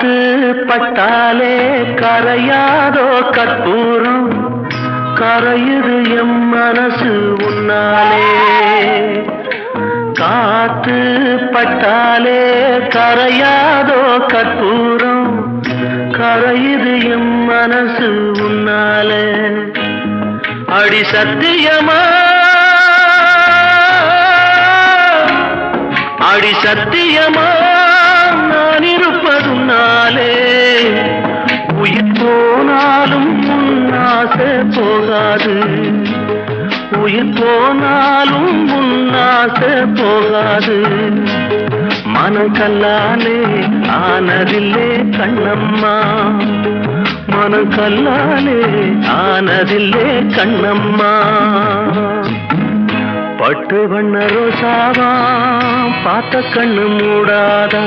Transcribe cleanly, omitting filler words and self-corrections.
காத்து பட்டாலே கரையாதோ கற்பூரம் கரையுது எம் மனசு உன்னாலே காத்து பட்டாலே கரையாதோ கற்பூரம் கரையுது எம் மனசு உன்னாலே அடி சத்தியமா அடி சத்தியமா நான் இருப்பதுனாலே உயிர் போனாலும் உன்னாசை போகாது உயிர் போனாலும் உன்னாசை போகாது மனக்கல்லாலே ஆனதில்லே கண்ணம்மா மனக்கல்லாலே ஆனதில்லே கண்ணம்மா பட்டு வண்ண ரோசாவா பார்த்த கண்ணு மூடாதா